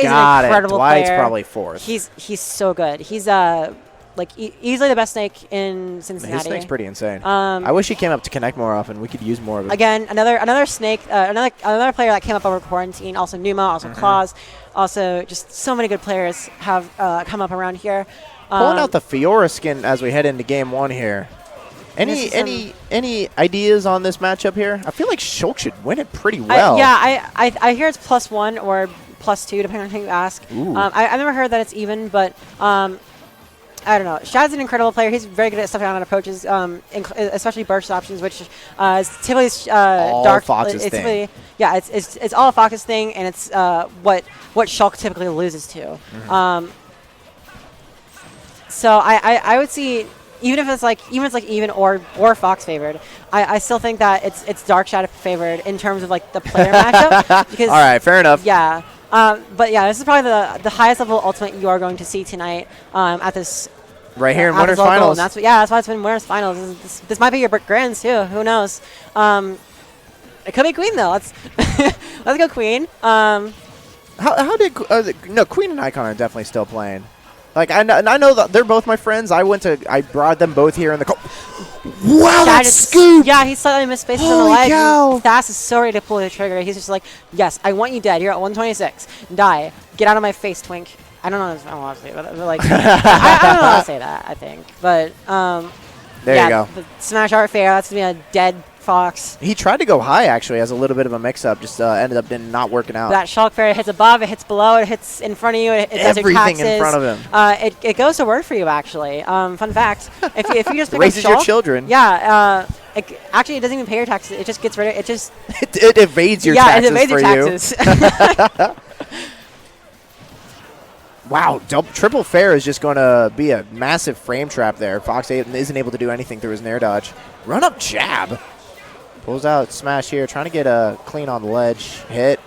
Got an incredible it. Dwight's player. probably fourth. He's so good. He's like easily the best snake in Cincinnati. His snake's pretty insane. I wish he came up to connect more often. We could use more of it. Again, another snake, another player that came up over quarantine. Also Numa, also Claus, also just so many good players have come up around here. Pulling out the Fiora skin as we head into game one here. Any ideas on this matchup here? I feel like Shulk should win it pretty well. I hear it's +1 or +2 depending on who you ask. I've never heard that it's even, but I don't know. Shad's an incredible player. He's very good at stuffing on approaches, especially burst options, which is typically all dark. Fox's thing. Typically, yeah, it's all a Fox's thing, and it's what Shulk typically loses to. So I would see. Even if it's even or Fox favored, I still think that it's Darkshad favored in terms of like the player matchup. Because, all right, fair enough. Yeah, but yeah, this is probably the highest level ultimate you are going to see tonight at this. Right here in winners finals. That's why it's been winners finals. This might be your grands too. Who knows? It could be Queen though. Let's go Queen. How did no Queen and Icon are definitely still playing. Like I know that they're both my friends. I brought them both here in the. Wow, that scoop! Yeah, he slightly missed spaces on the ledge. Thass is so ready to pull the trigger. He's just like, yes, I want you dead. You're at 126. Die. Get out of my face, Twink. I don't know how to say that, but like, I don't know how to say that. I think, but there you go. The Smash Art Fair. That's gonna be a dead Fox. He tried to go high actually as a little bit of a mix-up, just ended up not working out. That Shulk Fair, it hits above, it hits below, it hits in front of you, it does your taxes. Everything in front of him. It goes to work for you actually. Fun fact: if you just pick raises up Shulk, your children. Yeah. Actually, it doesn't even pay your taxes. It just gets rid of it. Just it evades your taxes. Yeah, it evades your taxes. Wow, triple fair is just going to be a massive frame trap there. Fox isn't able to do anything through his nair dodge. Run up jab. Pulls out smash here, trying to get a clean on the ledge. Hit.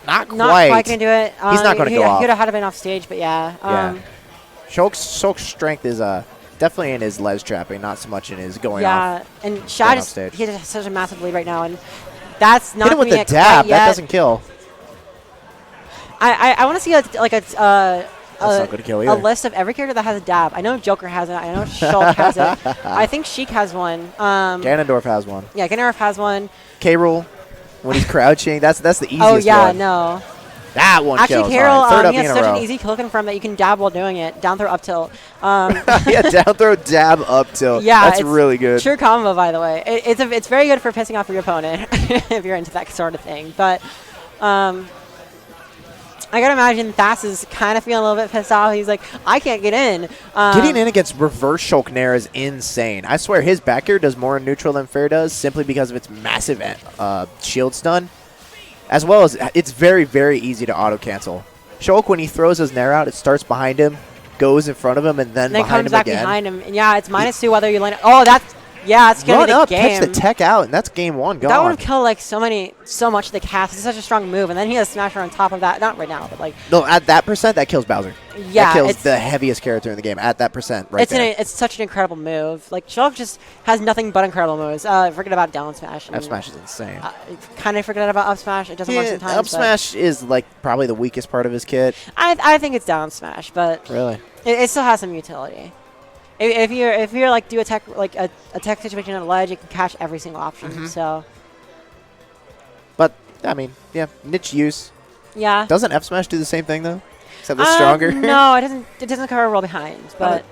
Not quite. Not quite going to do it. He's not going to go off. He could have had been off stage, but yeah. Shulk's strength is definitely in his ledge trapping, not so much in his going off. Yeah, and Shad he has such a massive lead right now, and that's not hit him with the dab. That doesn't kill. I want to see that's not going to kill either. A list of every character that has a dab. I know Joker has it. I know Shulk has it. I think Sheik has one. Ganondorf has one. Yeah, Ganondorf has one. K-Rool, when he's crouching, that's the easiest one. Oh, yeah, no. That one actually, kills. K-Rool, he has such an easy kill confirm that you can dab while doing it. Down throw, up tilt. Yeah, down throw, dab, up tilt. Yeah, that's really good. True combo, by the way. It's very good for pissing off your opponent if you're into that sort of thing. But I gotta imagine Thass is kind of feeling a little bit pissed off. He's like, I can't get in. Getting in against reverse Shulk Nair is insane. I swear his back air does more in neutral than fair does simply because of its massive shield stun. As well as it's very, very easy to auto cancel. Shulk, when he throws his Nair out, it starts behind him, goes in front of him, and then behind him again. Comes back behind him. And yeah, it's -2 whether you land it. Oh, that's... Yeah, it's going to be the game. Catch the tech out, and that's game one gone. That would have killed like so much the cast. It's such a strong move, and then he has Smasher on top of that. Not right now, but like. No, at that percent, that kills Bowser. Yeah, that kills the heaviest character in the game at that percent. Right there. It's such an incredible move. Like Shulk just has nothing but incredible moves. Forget about down smash. Up smash is insane. Kind of forget about up smash. It doesn't work sometimes. Up smash is like probably the weakest part of his kit. I think it's down smash, but really, it still has some utility. If you're like do a tech situation on the ledge, it can catch every single option. So, but I mean, yeah, niche use. Yeah. Doesn't F smash do the same thing though? Except it's stronger. No, it doesn't. It doesn't cover roll behind. But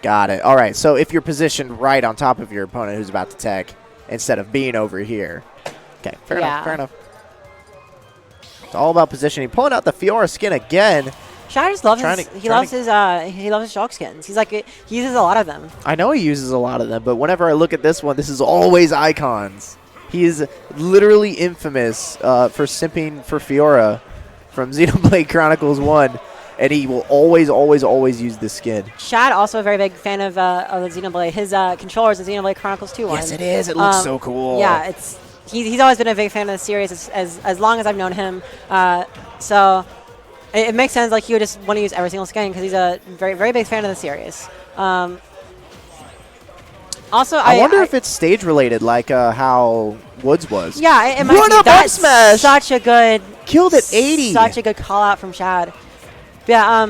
got it. All right. So if you're positioned right on top of your opponent who's about to tech, instead of being over here, okay, fair enough. Fair enough. It's all about positioning. Pulling out the Fiora skin again. Shad just loves he loves his Shulk skins. He's like he uses a lot of them. I know he uses a lot of them, but whenever I look at this one, this is always icons. He is literally infamous for simping for Fiora from Xenoblade Chronicles 1, and he will always, always, always use this skin. Shad also a very big fan of the Xenoblade. His controller is the Xenoblade Chronicles 2 one. Yes, it is. It looks so cool. Yeah, he's always been a big fan of the series as long as I've known him. So. It makes sense, like, he would just want to use every single skin because he's a very, very big fan of the series. Also, I wonder if it's stage related, like how Woods was. Yeah, it might Run be. up That's smash! such a good. Killed at 80. Such a good call out from Shad. But yeah,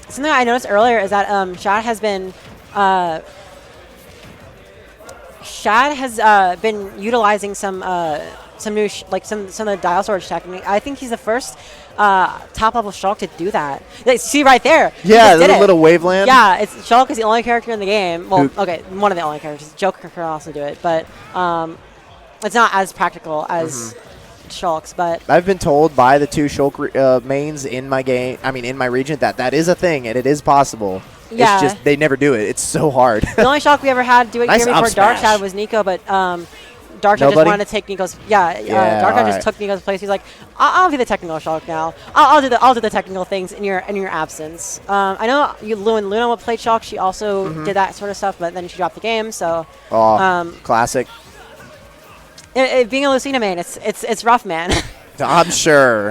something I noticed earlier is that Shad has been utilizing some new some of the dial storage technique. I think he's the first top level Shulk to do that. See right there. Yeah, the little waveland. Yeah, Shulk is the only character in the game. Well, okay, one of the only characters. Joker can also do it, but it's not as practical as Shulk's. But I've been told by the 2 Shulk mains in my game, in my region, that is a thing and it is possible. Yeah. It's just they never do it. It's so hard. The only Shulk we ever had do it Nice here before up smash. Darkshad was Nico, but Darkshad just wanted to take Nico's. Darkshad just took Nico's place. He's like, I'll be the technical Shulk now. I'll do the technical things in your absence. I know when Luna played Shulk, she also did that sort of stuff, but then she dropped the game. So classic. Being a Lucina main, it's rough, man. I'm sure.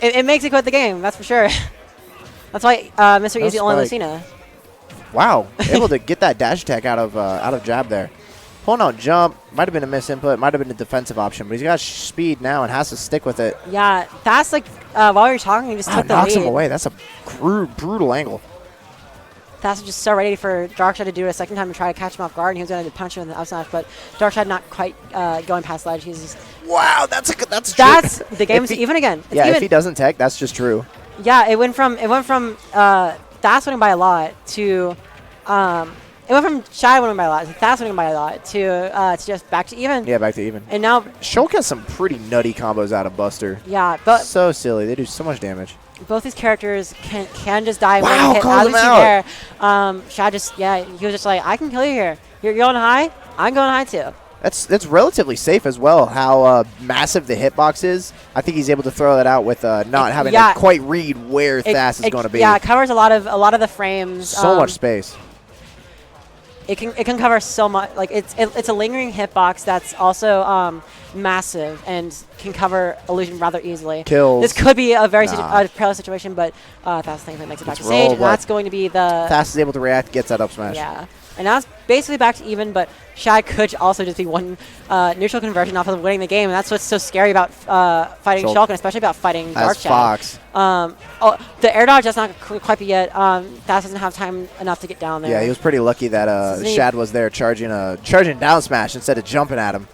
It makes you quit the game. That's for sure. That's why Mr. E's the only Lucina. Wow, able to get that dash attack out of jab there. Pulling out jump might have been a misinput, might have been a defensive option, but he's got speed now and has to stick with it. Yeah, that's like while you're talking, he just took the knocks lead. him away. That's a brutal angle. Thass was just so ready for Darkshad to do it a second time to try to catch him off guard, and he was going to punch him in the up smash, but Darkshad not quite going past ledge. He's just that's the game's even again. It's yeah, even. if he doesn't tech, that's just true. Yeah, it went from Thass winning by a lot to it went from Shad winning by a lot to Thass winning by a lot to just back to even. Yeah, back to even. And now Shulk has some pretty nutty combos out of Buster. Yeah, but so silly. They do so much damage. Both these characters can just die wow, when hit. Call him out. There. Shad just he was just like, I can kill you here. You're going high. I'm going high too. That's relatively safe as well. How massive the hitbox is. I think he's able to throw that out with not having to quite read where Thass is going to be. Yeah, it covers a lot of the frames. So much space. It can cover so much. Like it's a lingering hitbox that's also massive and can cover illusion rather easily. Kills. This could be a very perilous situation, but Thass thankfully makes it back to stage, and that's going to be the. Thass is able to react, gets that up smash. Yeah. And now it's basically back to even, but Shad could also just be one neutral conversion off of winning the game, and that's what's so scary about fighting Shulk, and especially about fighting Darkshad. Fox. The air dodge, that's not quite be yet. Thass doesn't have time enough to get down there. Yeah, he was pretty lucky that Shad was there charging down smash instead of jumping at him.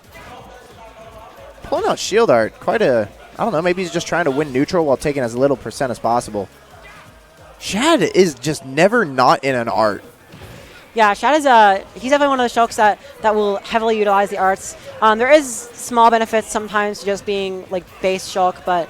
Pulling out shield art, I don't know, maybe he's just trying to win neutral while taking as little percent as possible. Shad is just never not in an art. Yeah, Shad is he's definitely one of the Shulks that will heavily utilize the arts. There is small benefits sometimes to just being like base Shulk, but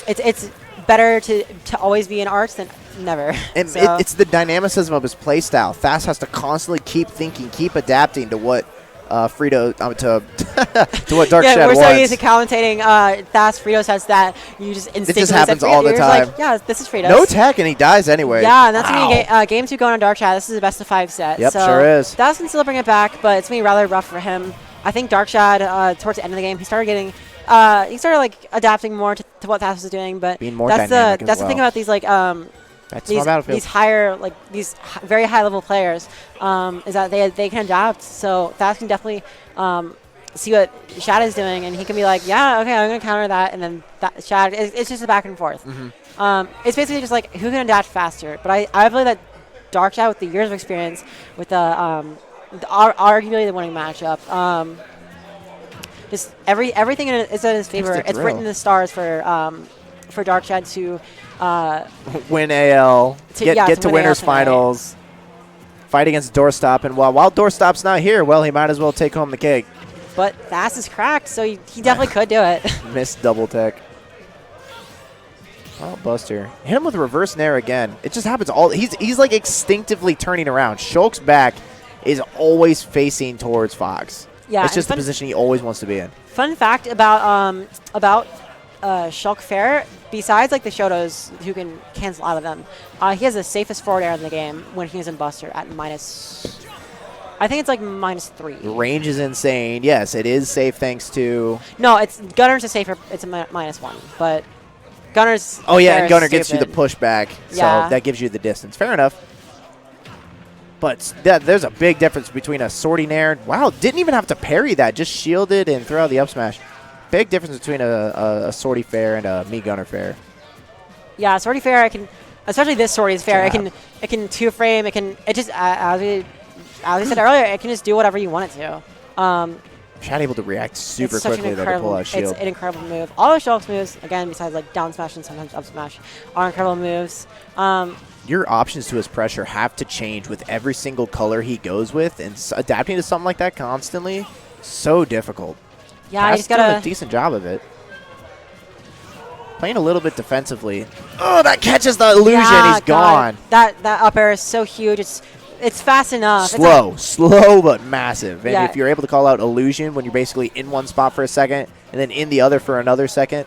it's better to always be in arts than never. And it's the dynamicism of his playstyle. Thass has to constantly keep thinking, keep adapting to what Frito to what Darkshad yeah, we're wants. so used to commentating Thass Frito says that you just instinctively it just happens all the you're time. Like, yeah, this is Frito. No tech and he dies anyway. Yeah, and that's going to be game 2 going on Darkshad. This is a best of 5 set. Yep, so sure is. Thass can still bring it back, but it's going to be rather rough for him. I think Darkshad towards the end of the game he started like adapting more to what Thass was doing, but being more that's dynamic the thing about these like these higher these very high level players is that they can adapt. So Thass can definitely see what Shad is doing, and he can be like, yeah, okay, I'm gonna counter that, and then Shad. It's just a back and forth. It's basically just like who can adapt faster. But I believe that Darkshad, with the years of experience, with arguably the winning matchup, just everything is in his favor. It's written in the stars for Darkshad to win AL, get to winners finals, fight against Doorstop, and while Doorstop's not here, well, he might as well take home the cake. But Thass is cracked, so he definitely could do it. Missed double tech. Oh, Buster. Hit him with reverse nair again. It just happens all. He's like instinctively turning around. Shulk's back is always facing towards Fox. Yeah, it's just the position he always wants to be in. Fun fact about Shulk Fair, besides like the Shotos who can cancel out of them, he has the safest forward air in the game when he's in Buster at minus. I think it's like -3. The range is insane. Yes, it is safe thanks to. No, Gunner's a safer. It's a -1, but Gunner's. Oh yeah, and Gunner gets you the pushback, so yeah. that gives you the distance. Fair enough. But there's a big difference between a sortie nair. Wow, didn't even have to parry that. Just shielded and throw out the up smash. Big difference between a sortie fair and a me gunner fair. Yeah, sortie fair, I can, especially this sortie is fair. It can two frame. It just as we said earlier, it can just do whatever you want it to. Shad able to react super such quickly an to pull out shield. It's an incredible move. All of Shulk's moves, again, besides like down smash and sometimes up smash, are incredible moves. Your options to his pressure have to change with every single color he goes with, and adapting to something like that constantly, so difficult. Yeah, you just done gotta a decent job of it. Playing a little bit defensively. Oh, that catches the illusion. Yeah, he's gone. That up air is so huge. It's fast enough. Slow but massive. And Yeah. if you're able to call out illusion when you're basically in one spot for a second and then in the other for another second,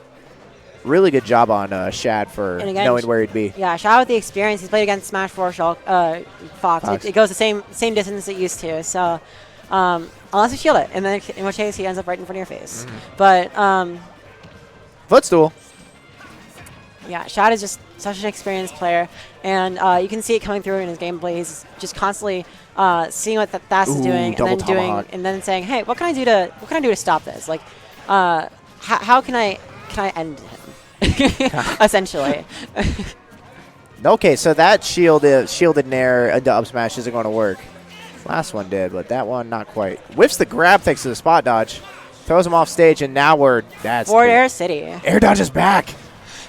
really good job on Shad for knowing where he'd be. Yeah, Shad with the experience. He's played against Smash 4 Shulk, Fox. It goes the same distance it used to. So unless you shield it, and then in which case he ends up right in front of your face. But Footstool. yeah, Shad is just such an experienced player, and you can see it coming through in his gameplay. He's just constantly seeing what Thass is doing, and then saying, "Hey, what can I do to stop this? Like, how can I end him?" Essentially. Okay, so that shielded nair into up smash isn't going to work. Last one did, but that one not quite. Whiffs the grab thanks to the spot dodge. Throws him off stage, and now that's Forward air city. Air dodge is back.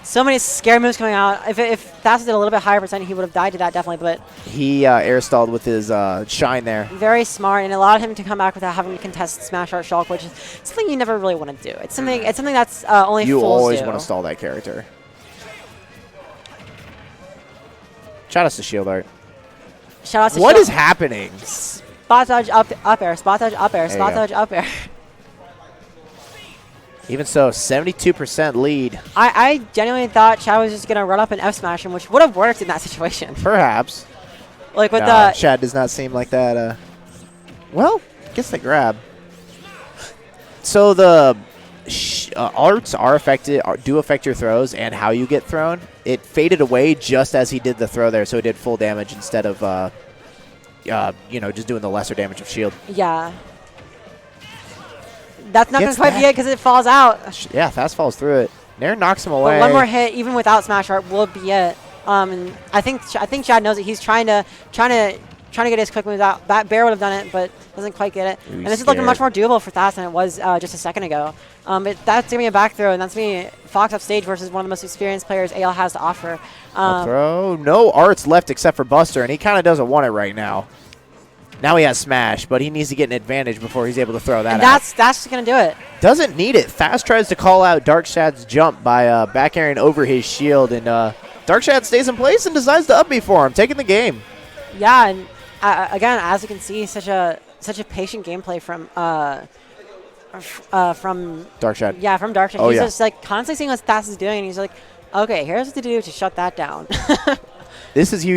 So many scare moves coming out. If Thass did a little bit higher percent, he would have died to that definitely. But he air stalled with his shine there. Very smart, and allowed him to come back without having to contest Smash Art Shulk, which is something you never really want to do. It's something that's only you fools always do. want to stall that character. Shout out to Shield Art. Shout out to What Shulk. is happening? Spot dodge up air, spot dodge up air, spot dodge up air. Even so, 72% lead. I genuinely thought Shad was just going to run up and F smash him, which would have worked in that situation. Perhaps. Like with Shad does not seem like that. Well, gets the grab. So the arts do affect your throws and how you get thrown. It faded away just as he did the throw there, so it did full damage instead of just doing the lesser damage of shield. Yeah. That's not going to quite be it because it falls out. Yeah, Thass falls through it. Nair knocks him away. But one more hit, even without Smash Art, will be it. And I think Shad knows it. He's trying to get his quick moves out. That Bear would have done it, but doesn't quite get it. And this is looking much more doable for Thass than it was just a second ago. But that's gonna be a back throw, and that's gonna be Fox up stage versus one of the most experienced players AL has to offer. Throw. No arts left except for Buster, and he kind of doesn't want it right now. Now he has Smash, but he needs to get an advantage before he's able to throw that out. That's going to do it. Doesn't need it. Thass tries to call out Darkshad's jump by back airing over his shield, and Darkshad stays in place and decides to up B for him, taking the game. Yeah, and again, as you can see, such a patient gameplay from Darkshad. Yeah, from Darkshad. Oh, he's yeah. just like constantly seeing what Thass is doing, and he's like, okay, here's what to do to shut that down. This is huge.